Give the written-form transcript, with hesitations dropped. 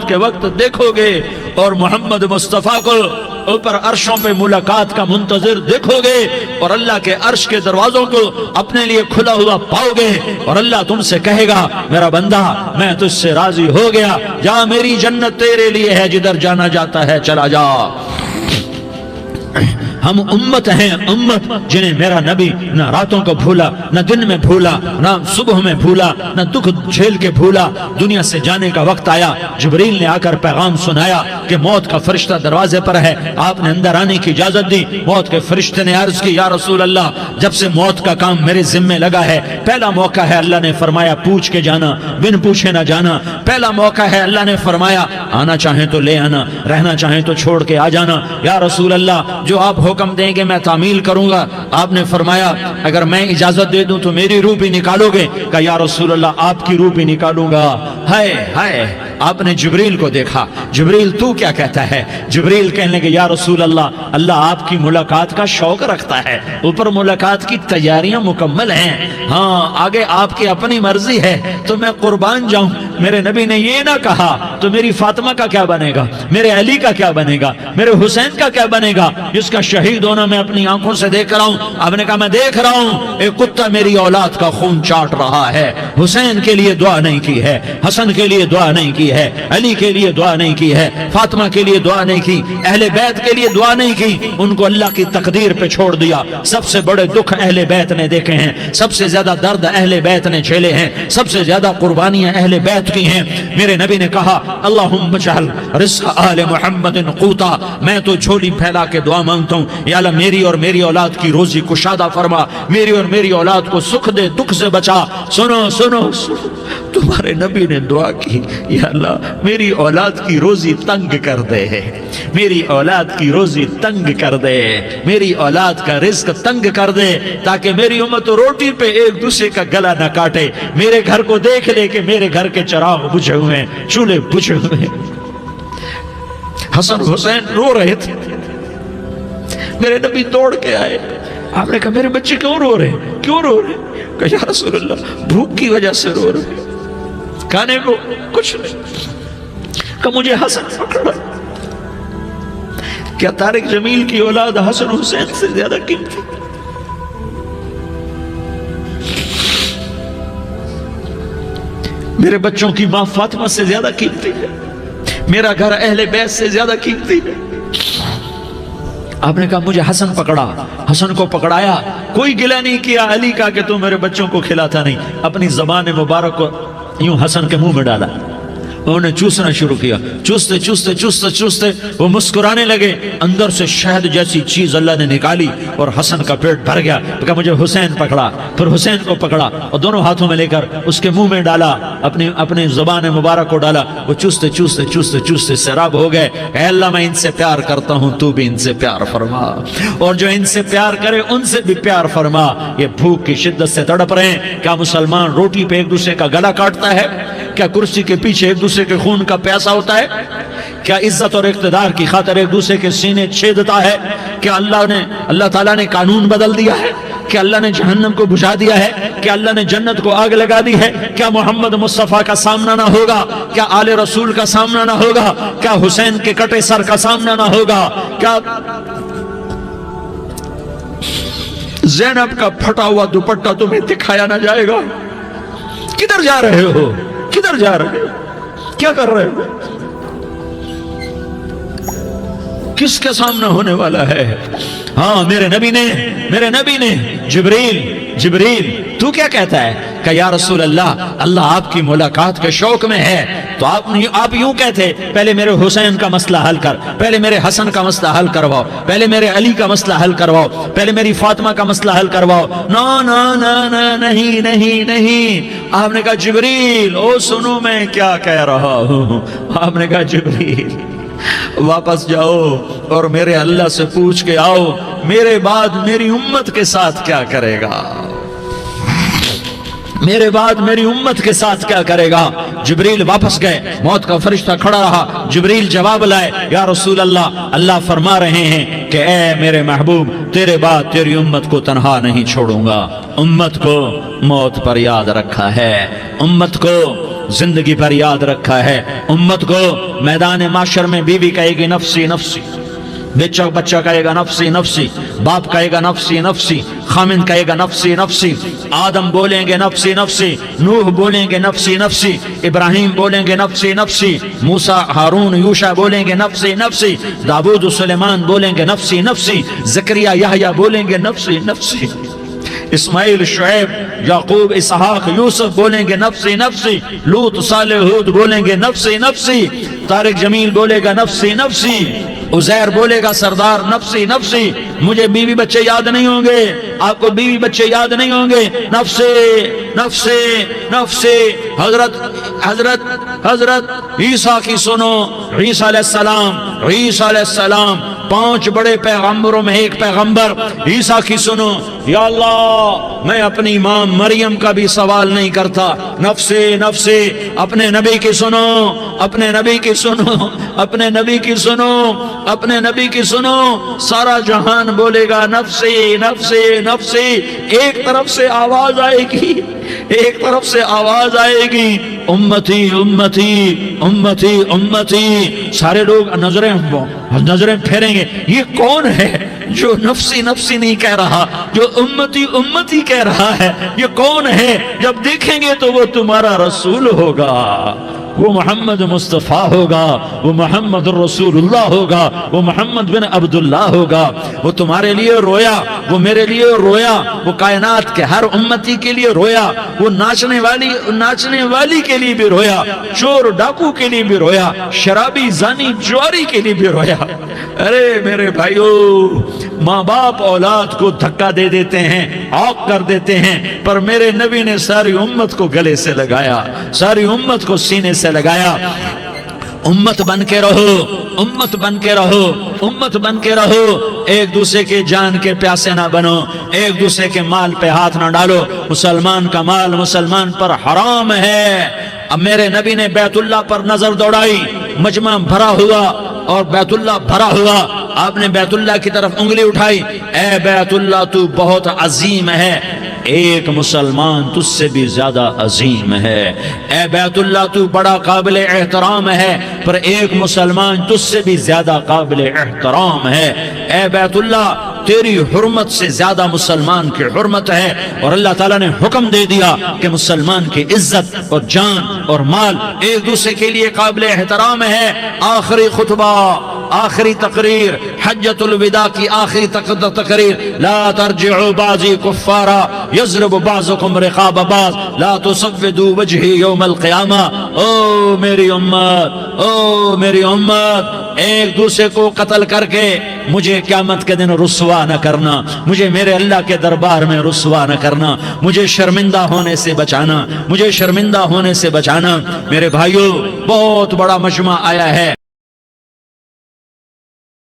کے وقت دیکھو گے اور محمد مصطفیٰ کو اوپر عرشوں پہ ملاقات کا منتظر دیکھو گے اور اللہ کے عرش کے دروازوں کو اپنے لیے کھلا ہوا پاؤ گے اور اللہ تم سے کہے گا میرا بندہ میں تجھ سے راضی ہو گیا، جا میری جنت تیرے لیے ہے، جدھر جانا جاتا ہے چلا جا۔ ہم امت ہیں، امت جنہیں میرا نبی نہ راتوں کو بھولا، نہ دن میں بھولا، نہ صبح میں بھولا، نہ دکھ جھیل کے بھولا۔ دنیا سے جانے کا وقت آیا، جبریل نے آ کر پیغام سنایا کہ موت کا فرشتہ دروازے پر ہے، آپ نے اندر آنے کی اجازت دی۔ موت کے فرشتے نے عرض کی یا رسول اللہ جب سے موت کا کام میرے ذمے لگا ہے پہلا موقع ہے، اللہ نے فرمایا پوچھ کے جانا، بن پوچھے نہ جانا۔ پہلا موقع ہے، اللہ نے فرمایا آنا چاہیں تو لے آنا، رہنا چاہیں تو چھوڑ کے آ جانا۔ یا رسول اللہ جو آپ حکم دیں گے میں تعمیل کروں گا۔ آپ نے فرمایا اگر میں اجازت دے دوں تو میری روح بھی نکالو گے؟ کہا یا رسول اللہ آپ کی روح بھی نکالوں گا۔ ہائے ہائے، آپ نے جبریل کو دیکھا، جبریل تو کیا کہتا ہے؟ جبریل کہنے لگے یا رسول اللہ اللہ آپ کی ملاقات کا شوق رکھتا ہے، اوپر ملاقات کی تیاریاں مکمل ہیں، ہاں آگے آپ کی اپنی مرضی ہے تو میں قربان جاؤں۔ میرے نبی نے یہ نہ کہا تو میری فاطمہ کا کیا بنے گا، میرے علی کا کیا بنے گا، میرے حسین کا کیا بنے گا جس کا شہید ہونا میں اپنی آنکھوں سے دیکھ رہا ہوں۔ آپ نے کہا میں دیکھ رہا ہوں ایک کتا میری اولاد کا خون چاٹ رہا ہے، حسین کے لیے دعا نہیں کی ہے، حسن کے لیے دعا نہیں کی ہے، علی کے لیے دعا نہیں کی ہے، فاطمہ کے لیے دعا نہیں کی، اہل بیت کے لیے دعا نہیں کی، ان کو اللہ کی تقدیر پہ چھوڑ دیا۔ سب سے بڑے دکھ اہل بیت نے دیکھے ہیں، سب سے زیادہ درد اہل بیت نے جھیلے ہیں، سب سے زیادہ قربانیاں اہل بیت کی ہیں۔ میرے نبی نے کہا اللہم اجعل رزق آل محمد قوتا، میں تو جھولی پھیلا کے دعا مانگتا ہوں یا اللہ میری اور میری اولاد کی روزی کشادہ فرما، میری اور میری اولاد کو سکھ دے، دکھ سے بچا۔ سنو سنو سنو، تمہارے نبی نے دعا کی یا اللہ میری اولاد کی روزی تنگ کر دے، میری اولاد کی روزی تنگ کر دے، میری اولاد کا رزق تنگ کر دے تاکہ میری امت روٹی پہ ایک دوسرے کا گلا نہ کاٹے، میرے گھر کو دیکھ لے کہ میرے گھر کے چراغ بجھے ہوئے ہیں، چولہے بجھے ہوئے ہیں۔ حسن حسین رو رہے تھے، میرے نبی دوڑ کے آئے، آپ نے کہا میرے بچے کیوں رو رہے ہیں، کیوں رو رہے ہیں؟ کہا یا رسول اللہ بھوک کی وجہ سے رو رہے ہیں، کھانے کو کچھ نہیں۔ کہ مجھے حسن پکڑا، کیا طارق جمیل کی اولاد حسن حسین سے زیادہ قیمتی؟ میرے بچوں کی ماں فاطمہ سے زیادہ قیمتی ہے، میرا گھر اہل بیت سے زیادہ قیمتی ہے۔ آپ نے کہا مجھے حسن پکڑا، حسن کو پکڑایا، کوئی گلہ نہیں کیا علی کا کہ تو میرے بچوں کو کھلاتا نہیں، اپنی زبان مبارک کو یوں حسن کے منہ میں ڈالا، انہوں نے چوسنا شروع کیا، چوستے چوستے چوستے چوستے وہ مسکرانے لگے، اندر سے شہد جیسی چیز اللہ نے نکالی اور حسن کا پیٹ بھر گیا۔ کہا مجھے حسین پکڑا، پھر حسین کو پکڑا اور دونوں ہاتھوں میں لے کر اس کے منہ میں ڈالا، اپنی زبان مبارک کو ڈالا، وہ چوستے چوستے چوستے چوستے سیراب ہو گئے۔ اے اللہ میں ان سے پیار کرتا ہوں، تو بھی ان سے پیار فرما، اور جو ان سے پیار کرے ان سے بھی پیار فرما۔ یہ بھوک کی شدت سے تڑپ رہے ہیں، کیا مسلمان روٹی پہ ایک دوسرے کا گلا کاٹتا ہے؟ کیا کرسی کے پیچھے ایک دوسرے کے خون کا پیاسا ہوتا ہے؟ کیا عزت اور اقتدار کی خاطر ایک دوسرے کے سینے چھیدتا ہے؟ کیا اللہ تعالیٰ نے قانون بدل دیا ہے؟ کیا اللہ نے جہنم کو بجھا دیا ہے؟ کیا اللہ نے جنت کو آگ لگا دی ہے؟ کیا محمد مصطفیٰ کا سامنا نہ ہوگا؟ کیا آل رسول کا سامنا نہ ہوگا؟ کیا حسین کے کٹے سر کا سامنا نہ ہوگا؟ کیا زینب کا پھٹا ہوا دوپٹہ تمہیں دکھایا نہ جائے گا؟ کدھر جا رہے ہو؟ کدھر جا رہے ہو؟ کیا کر رہے ہو؟ کس کے سامنے ہونے والا ہے؟ ہاں میرے نبی نے جبریل تو کیا کہتا ہے؟ کہ یا رسول اللہ اللہ آپ کی ملاقات کے شوق میں ہے، تو آپ یوں کہتے پہلے میرے حسین کا مسئلہ حل کر، پہلے میرے حسن کا مسئلہ حل کرواؤ، پہلے میرے علی کا مسئلہ حل کرواؤ، پہلے میری فاطمہ کا مسئلہ حل کرواؤ۔ نہیں۔ آپ نے کہا جبریل او سنو میں کیا کہہ رہا ہوں۔ آپ نے کہا جبریل واپس جاؤ اور میرے اللہ سے پوچھ کے آؤ میرے بعد میری امت کے ساتھ کیا کرے گا، میرے بعد میری امت کے ساتھ کیا کرے گا۔ جبریل واپس گئے، موت کا فرشتہ کھڑا رہا، جبریل جواب لائے یا رسول اللہ فرما رہے ہیں کہ اے میرے محبوب تیرے بعد تیری امت کو تنہا نہیں چھوڑوں گا، امت کو موت پر یاد رکھا ہے، امت کو زندگی پر یاد رکھا ہے۔ امت کو میدان معاشر میں بیوی کہے گی نفسی نفسی، بچہ کہے گا نفسی نفسی، باپ کہے گا نفسی نفسی، خامند کہے گا نفسی نفسی، آدم بولیں گے نفسی نفسی، نوح بولیں گے نفسی نفسی، ابراہیم بولیں گے نفسی نفسی، موسیٰ ہارون یوشع بولیں گے نفسی نفسی، داؤد و سلیمان بولیں گے نفسی نفسی، زکریا یحییٰ بولیں گے نفسی نفسی، اسماعیل شعیب یعقوب اسحاق یوسف بولیں گے نفسی نفسی، لوط صالح ہود بولیں گے نفسی نفسی، طارق جمیل بولے گا نفسی نفسی، عزیر بولے گا سردار نفسی نفسی، مجھے بیوی بچے یاد نہیں ہوں گے، آپ کو بیوی بچے یاد نہیں ہوں گے، نفسی نفسی نفسی۔ حضرت عیسیٰ کی سنو، عیسیٰ علیہ السلام 5 بڑے پیغمبروں میں ایک پیغمبر عیسیٰ کی سنو، یا اللہ میں اپنی ماں مریم کا بھی سوال نہیں کرتا، نفسی نفسی۔ اپنے نبی کی سنو، اپنے نبی کی سنو، اپنے نبی کی سنو، اپنے نبی کی سنو، سارا جہان بولے گا نفسی نفسی نفسی۔ ایک طرف سے آواز آئے گی، ایک طرف سے آواز آئے گی، امتی امتی امتی امتی۔ سارے لوگ نظریں پھیریں گے، یہ کون ہے جو نفسی نفسی نہیں کہہ رہا، جو امتی امتی کہہ رہا ہے؟ یہ کون ہے؟ جب دیکھیں گے تو وہ تمہارا رسول ہوگا، وہ محمد مصطفیٰ ہوگا، وہ محمد الرسول اللہ ہوگا، وہ محمد بن عبداللہ ہوگا۔ وہ تمہارے لیے رویا، وہ میرے لیے رویا، وہ کائنات کے ہر امتی کے لیے رویا، وہ ناچنے والی کے لیے بھی رویا، چور ڈاکو کے لیے بھی رویا، شرابی زانی جواری کے لیے بھی رویا۔ ارے میرے بھائیو، ماں باپ اولاد کو دھکا دے دیتے ہیں، عاق کر دیتے ہیں، پر میرے نبی نے ساری امت کو گلے سے لگایا، ساری امت کو سینے سے لگایا۔ امت بن کے رہو، امت بن کے رہو، امت بن کے رہو، ایک دوسرے کے جان کے پیاسے نہ بنو، ایک دوسرے کے مال پہ ہاتھ نہ ڈالو۔ مسلمان کا مال مسلمان پر حرام ہے۔ اب میرے نبی نے بیت اللہ پر نظر دوڑائی، مجمع بھرا ہوا اور بیت اللہ بھرا ہوا، آپ نے بیت اللہ کی طرف انگلی اٹھائی، اے بیت اللہ تو بہت عظیم ہے، ایک مسلمان تجھ سے بھی زیادہ عظیم ہے، اے بیت اللہ تو بڑا قابل احترام ہے، پر ایک مسلمان تجھ سے بھی زیادہ قابل احترام ہے، اے بیت اللہ تیری حرمت سے زیادہ مسلمان کی حرمت ہے۔ اور اللہ تعالیٰ نے حکم دے دیا کہ مسلمان کی عزت اور جان اور مال ایک دوسرے کے لیے قابل احترام ہے۔ آخری خطبہ، آخری تقریر، حجۃ الوداع کی آخری تقریر، لا ترجعوا بعضی کفارا یضرب بعضکم رقاب بعض لا تسودوا وجہی یوم القیامہ۔ او میری امت، او میری امت، ایک دوسرے کو قتل کر کے مجھے قیامت کے دن رسوا نہ کرنا، مجھے میرے اللہ کے دربار میں رسوا نہ کرنا، مجھے شرمندہ ہونے سے بچانا، مجھے شرمندہ ہونے سے بچانا۔ میرے بھائیو، بہت بڑا مجمع آیا ہے،